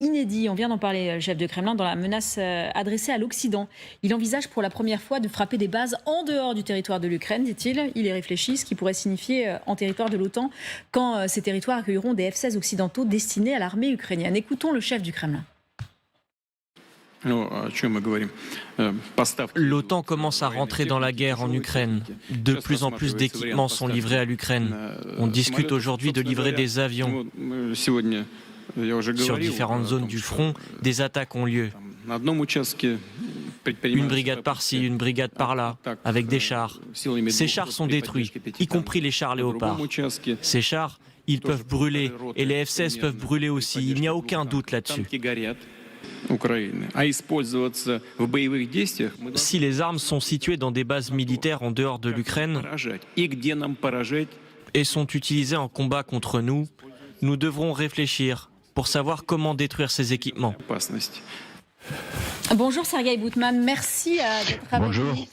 Inédit, on vient d'en parler, le chef de Kremlin, dans la menace adressée à l'Occident. Il envisage pour la première fois de frapper des bases en dehors du territoire de l'Ukraine, dit-il. Il y réfléchit, ce qui pourrait signifier en territoire de l'OTAN, quand ces territoires accueilleront des F-16 occidentaux destinés à l'armée ukrainienne. Écoutons le chef du Kremlin. L'OTAN commence à rentrer dans la guerre en Ukraine. De plus en plus d'équipements sont livrés à l'Ukraine. On discute aujourd'hui de livrer des avions. Sur différentes zones du front, des attaques ont lieu. Une brigade par-ci, une brigade par-là, avec des chars. Ces chars sont détruits, y compris les chars Léopard. Ces chars, ils peuvent brûler, et les F-16 peuvent brûler aussi, il n'y a aucun doute là-dessus. Si les armes sont situées dans des bases militaires en dehors de l'Ukraine et sont utilisées en combat contre nous, nous devrons réfléchir pour savoir comment détruire ces équipements. Bonjour Sergueï Boutman, merci d'être avec nous,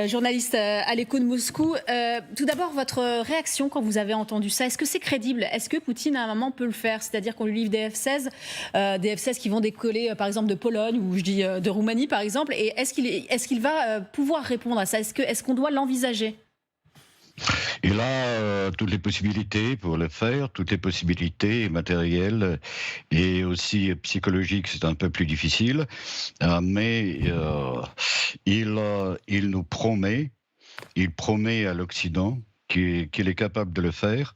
journaliste à l'Écho de Moscou. Tout d'abord, votre réaction quand vous avez entendu ça, est-ce que c'est crédible? Est-ce que Poutine à un moment peut le faire? C'est-à-dire qu'on lui livre des F-16 qui vont décoller par exemple de Pologne ou je dis de Roumanie par exemple, et est-ce qu'il va pouvoir répondre à ça? Est-ce qu'on doit l'envisager? Il a toutes les possibilités pour le faire, toutes les possibilités matérielles et aussi psychologiques, c'est un peu plus difficile, mais il nous promet, il promet à l'Occident qu'il est capable de le faire.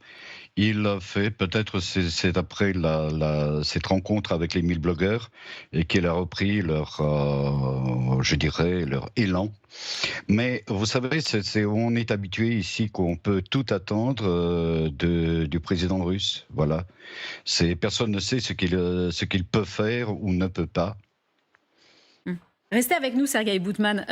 Il l'a fait, peut-être c'est après cette rencontre avec les 1000 blogueurs et qu'il a repris leur, je dirais, leur élan. Mais vous savez, on est habitué ici qu'on peut tout attendre du président russe. Voilà. Personne ne sait ce qu'il peut faire ou ne peut pas. Restez avec nous, Sergueï Boutman.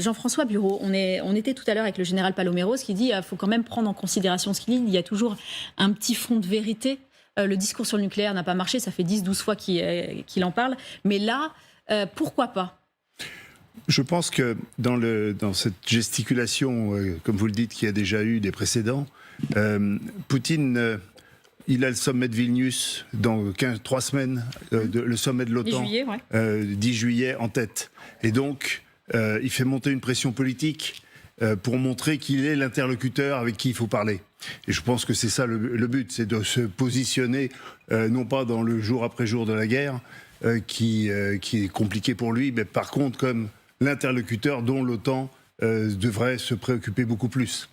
Jean-François Bureau, on était tout à l'heure avec le général Paloméros qui dit qu'il faut quand même prendre en considération ce qu'il dit. Il y a toujours un petit fond de vérité. Le discours sur le nucléaire n'a pas marché, ça fait 10-12 fois qu'il en parle. Mais là, pourquoi pas? Je pense que dans cette gesticulation, comme vous le dites, qui a déjà eu des précédents, Poutine... il a le sommet de Vilnius dans 3 semaines, le sommet de l'OTAN, 10 juillet en tête. Et donc, il fait monter une pression politique pour montrer qu'il est l'interlocuteur avec qui il faut parler. Et je pense que c'est ça le but, c'est de se positionner, non pas dans le jour après jour de la guerre, qui est compliqué pour lui, mais par contre comme l'interlocuteur dont l'OTAN devrait se préoccuper beaucoup plus.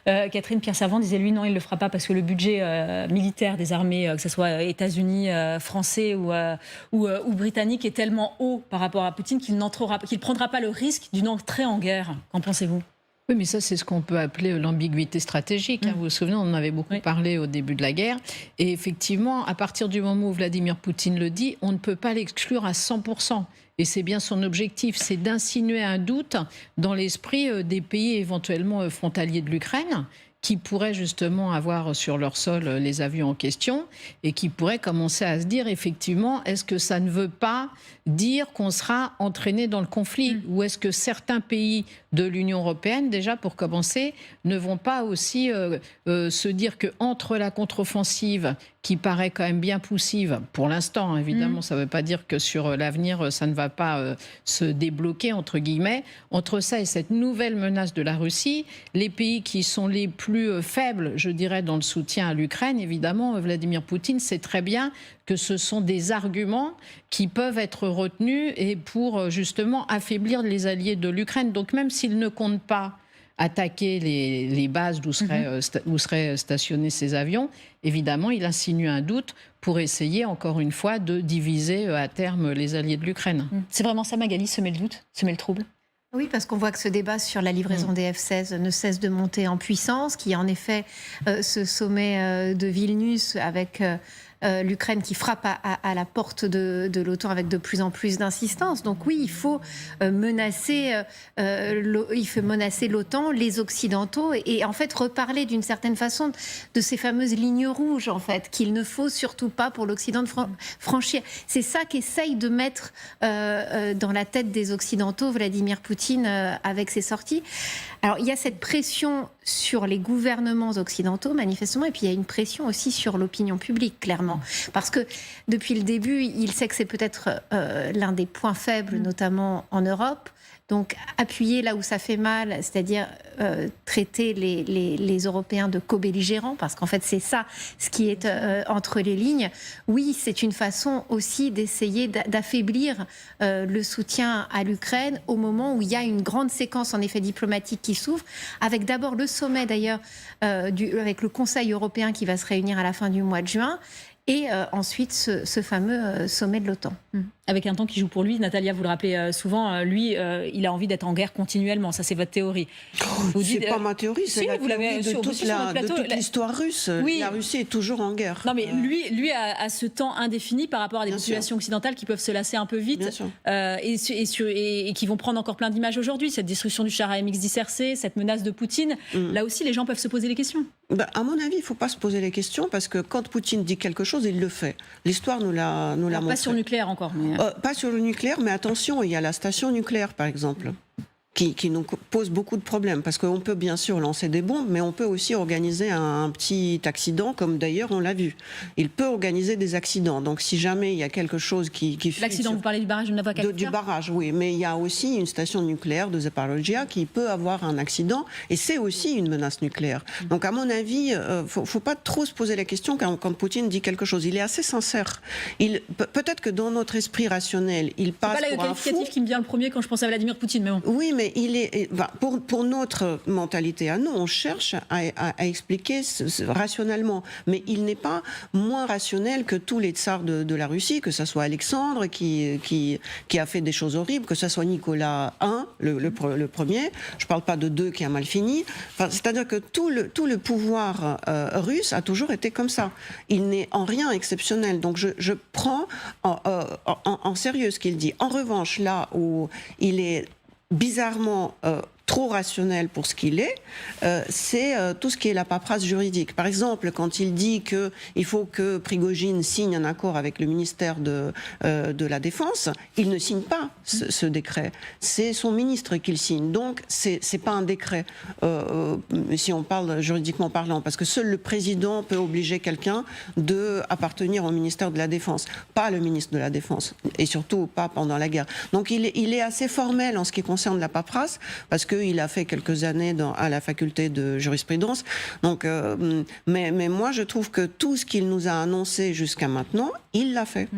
Catherine Pierre-Servant disait lui non, il ne le fera pas parce que le budget militaire des armées, que ce soit États-Unis, français ou britannique, est tellement haut par rapport à Poutine qu'il ne prendra pas le risque d'une entrée en guerre. Qu'en pensez-vous? Oui, mais ça, c'est ce qu'on peut appeler l'ambiguïté stratégique. Vous vous souvenez, on en avait beaucoup parlé au début de la guerre. Et effectivement, à partir du moment où Vladimir Poutine le dit, on ne peut pas l'exclure à 100%. Et c'est bien son objectif, c'est d'insinuer un doute dans l'esprit des pays éventuellement frontaliers de l'Ukraine, qui pourraient justement avoir sur leur sol les avions en question et qui pourraient commencer à se dire effectivement, est-ce que ça ne veut pas dire qu'on sera entraîné dans le conflit ou est-ce que certains pays de l'Union européenne, déjà pour commencer, ne vont pas aussi se dire qu'entre la contre-offensive qui paraît quand même bien poussive pour l'instant, évidemment, ça ne veut pas dire que sur l'avenir, ça ne va pas se débloquer, entre guillemets. Entre ça et cette nouvelle menace de la Russie, les pays qui sont les plus faibles, je dirais, dans le soutien à l'Ukraine, évidemment, Vladimir Poutine sait très bien que ce sont des arguments qui peuvent être retenus et pour justement affaiblir les alliés de l'Ukraine. Donc même s'il ne compte pas attaquer les bases d'où seraient stationnés ces avions, évidemment, il insinue un doute pour essayer, encore une fois, de diviser à terme les alliés de l'Ukraine. C'est vraiment ça, Magali, semer le doute, semer le trouble? Oui, parce qu'on voit que ce débat sur la livraison des F-16 ne cesse de monter en puissance, qu'il y a en effet ce sommet de Vilnius avec l'Ukraine qui frappe à la porte de l'OTAN avec de plus en plus d'insistance. Donc oui, il faut menacer l'OTAN, les Occidentaux, et en fait reparler d'une certaine façon de ces fameuses lignes rouges, en fait, qu'il ne faut surtout pas pour l'Occident de franchir. C'est ça qu'essaye de mettre dans la tête des Occidentaux Vladimir Poutine avec ses sorties. Alors il y a cette pression sur les gouvernements occidentaux, manifestement, et puis il y a une pression aussi sur l'opinion publique, clairement. Parce que depuis le début, il sait que c'est peut-être l'un des points faibles, notamment en Europe. Donc appuyer là où ça fait mal, c'est-à-dire traiter les Européens de co-belligérants, parce qu'en fait c'est ça ce qui est entre les lignes. Oui, c'est une façon aussi d'essayer d'affaiblir le soutien à l'Ukraine au moment où il y a une grande séquence en effet diplomatique qui s'ouvre, avec d'abord le sommet d'ailleurs, avec le Conseil européen qui va se réunir à la fin du mois de juin, et ensuite ce fameux sommet de l'OTAN. Avec un temps qui joue pour lui, Natalia, vous le rappelez souvent, lui, il a envie d'être en guerre continuellement. Ça, c'est votre théorie. C'est pas ma théorie, c'est la théorie de toute l'histoire russe. Oui. La Russie est toujours en guerre. Non, mais lui a ce temps indéfini par rapport à des populations occidentales qui peuvent se lasser un peu vite et qui vont prendre encore plein d'images aujourd'hui. Cette destruction du char AMX-10 RC, cette menace de Poutine. Là aussi, les gens peuvent se poser les questions. À mon avis, il ne faut pas se poser les questions parce que quand Poutine dit quelque chose, il le fait. L'histoire nous l'a montré. Pas sur le nucléaire encore. Mais... pas sur le nucléaire, mais attention, il y a la station nucléaire, par exemple, qui nous pose beaucoup de problèmes. Parce qu'on peut bien sûr lancer des bombes, mais on peut aussi organiser un petit accident, comme d'ailleurs on l'a vu. Il peut organiser des accidents. Donc si jamais il y a quelque chose qui l'accident, vous parlez du barrage de Novakovka ? Du barrage, oui. Mais il y a aussi une station nucléaire de Zaporizhzhia qui peut avoir un accident. Et c'est aussi une menace nucléaire. Donc à mon avis, faut pas trop se poser la question quand Poutine dit quelque chose. Il est assez sincère. Peut-être que dans notre esprit rationnel, il passe pour un fou. C'est pas le qualificatif qui me vient le premier quand je pense à Vladimir Poutine, mais bon. Oui, mais pour notre mentalité à nous, on cherche à expliquer rationnellement. Mais il n'est pas moins rationnel que tous les tsars de la Russie, que ce soit Alexandre qui a fait des choses horribles, que ce soit Nicolas I, le premier. Je ne parle pas de II qui a mal fini. C'est-à-dire que tout le pouvoir russe a toujours été comme ça. Il n'est en rien exceptionnel. Donc je prends en sérieux ce qu'il dit. En revanche, là où il est bizarrement trop rationnel pour ce qu'il est, c'est tout ce qui est la paperasse juridique. Par exemple, quand il dit qu'il faut que Prigojine signe un accord avec le ministère de la Défense, il ne signe pas ce décret. C'est son ministre qui le signe. Donc, c'est pas un décret, si on parle juridiquement parlant, parce que seul le président peut obliger quelqu'un d'appartenir au ministère de la Défense, pas le ministre de la Défense, et surtout pas pendant la guerre. Donc, il est assez formel en ce qui concerne la paperasse, parce qu'il a fait quelques années à la faculté de jurisprudence. Donc, mais moi, je trouve que tout ce qu'il nous a annoncé jusqu'à maintenant, il l'a fait.